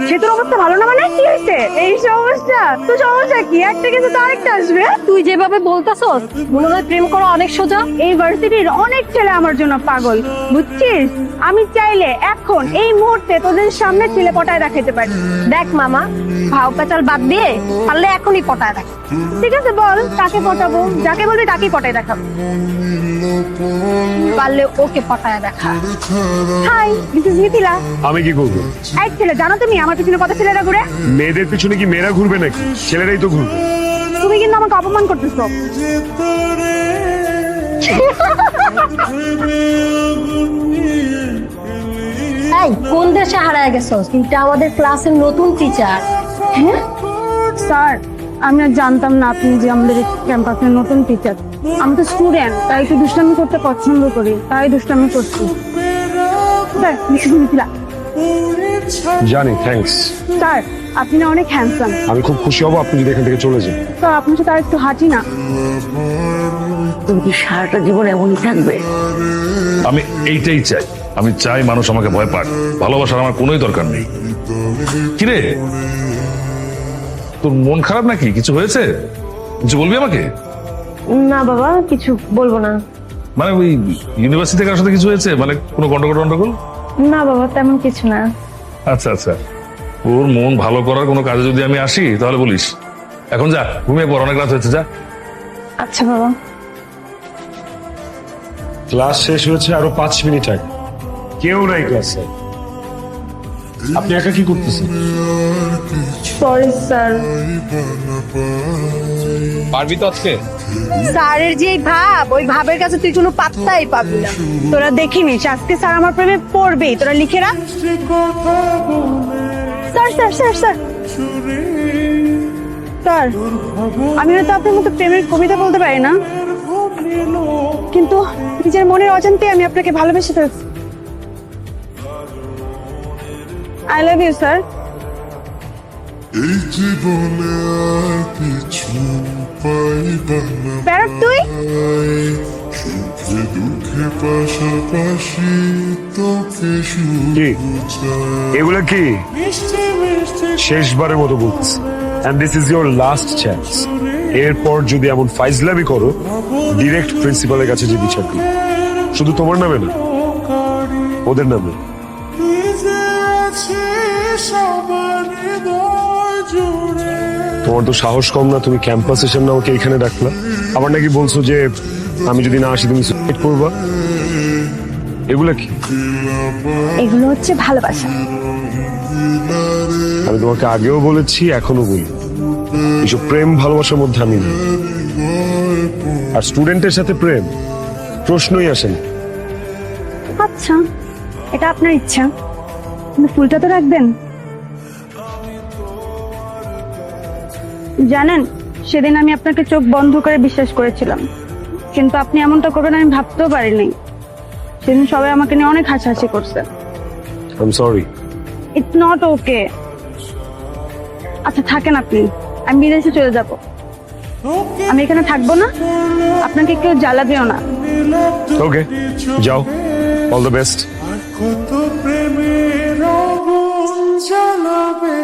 সেতুর অবস্থা ভালো না মানে কি হয়েছে? এই সমস্যা তো সমস্যা কি? একটা কিছু তো আরেকটা আসবে। তুই যেভাবে বলতাছস মনে হয় প্রেম করা অনেক সোজা। এই ভার্সিটির অনেক ছেলে আমার জন্য পাগল, বুঝছিস? আমি চাইলে এখন এই মুহূর্তে তোদের সামনে ছেলে পটায় দেখাতে পারি। দেখ মামা, ভাও পেঁচাল বাদ দিয়ে পারলে এখনই পটায় দেখ। ঠিক আছে, বল কাকে পটাবো? যাকে বলবি তাকেই পটায় দেখাবো। পারলে ওকে পটায় দেখা। Hi, this is Mithila. আমি কি করবো? এক ছেলে, জানো তুমি আমার পিছনে কত ছেলেরা ঘুরে? মেয়েদের পিছনে কি মেয়েরা ঘুরবে নাকি? ছেলেরাই তো ঘুরবে। তুমি কিন্তু আমাকে অপমান করতেছো। এই কোন দেশে হারায় গেছস? কিন্তু আমাদের ক্লাসের নতুন টিচার। হ্যাঁ স্যার, আমি আর জানতাম না আপনি যে আমাদের ক্যাম্পাসের নতুন টিচার। আমি তো স্টুডেন্ট, তাই একটু দুষ্টামি করতে পছন্দ করি, তাই দুষ্টামি করছি। Sir, Mrs Mithila. জানি, থ্যাঙ্কস। স্যার, আপনি না অনেক হ্যান্ডসাম। আমি খুব খুশি হব আপনি যদি এখান থেকে চলে যান। স্যার, আপনার সাথে আর একটু হাঁটি না? তুমি কি সারাটা জীবন এমনই থাকবে? আমি এইটাই চাই। আমি চাই মানুষ আমাকে ভয় পাক। ভালোবাসার আমার কোনোই দরকার নেই। কিরে, তোর মন খারাপ নাকি? কিছু হয়েছে? কিছু বলবি আমাকে? না বাবা, কিছু বলবো না। মানে ওই ইউনিভার্সিটি থেকে সাথে কিছু হয়েছে? মানে কোনো গন্ডগোল? না বাবা, তেমন কিছু না। আচ্ছা আচ্ছা, ওর মন ভালো করার কোনো কাজে যদি আমি আসি তাহলে বলিস। এখন যা, ঘুমিয়ে পড়, অনেক রাত হয়েছে, যা। আচ্ছা বাবা। ক্লাস শেষ হয়েছে আরো 5 মিনিট আগে। কেউ নাই ক্লাসে। আপনি একা কি করতেছেন? Sorry sir. পারবি তো আজকে? স্যারের যে ভাব, ওই ভাবের কাছে তুই কোনো পাত্তাই পাবি না। তোরা দেখিনিস আজকে স্যার আমার প্রেমে পড়বেই, তোরা লিখে রাখ। Sir sir sir sir sir, আমি হয়তো আপনার মতো প্রেমের কবিতা বলতে পারি না, কিন্তু নিজের মনের অজান্তে আমি আপনাকে ভালোবেসে ফেলছি। I love you sir. Parrot তুই? কি এগুলা কি? শেষবারের মতো বলছি, and this is your last chance. এরপর যদি এমন ফাইজলামি করো, ডিরেক্ট প্রিন্সিপালের কাছে যে বিচার দিই, শুধু তোমার নামে না, ওদের নামে। তোমার তো সাহস কম না, তুমি ক্যাম্পাস এসে না আমাকে এখানে ডাকলা। আবার নাকি বলছো যে আমি যদি না আসি তুমি সুইসাইড করবা। এগুলা কি? এগুলো হচ্ছে ভালোবাসা। আমি তোমাকে আগেও বলেছি, এখনো বলি, এইসব প্রেম ভালোবাসার মধ্যে আমি নেই। আর স্টুডেন্টের সাথে প্রেম প্রশ্নই আসে না। আচ্ছা, এটা আপনার ইচ্ছা, কিন্তু ফুলটা তো রাখবেন। জানেন, সেদিন আমি আপনাকে চোখ বন্ধ করে বিশ্বাস করেছিলাম, কিন্তু আপনি এমনটা করবেন আমি ভাবতেও পারিনি। সেদিন সবাই আমাকে নিয়ে অনেক হাসাহাসি করছে। I am sorry. It's not okay. আচ্ছা থাকেন আপনি, আমি বিদেশে চলে যাব। আমি এখানে থাকবো না, আপনাকে কেউ জ্বালাবেও না। ওকে, যাও, অল দ্য বেস্ট। কত প্রেমের আগুন জ্বালাবে।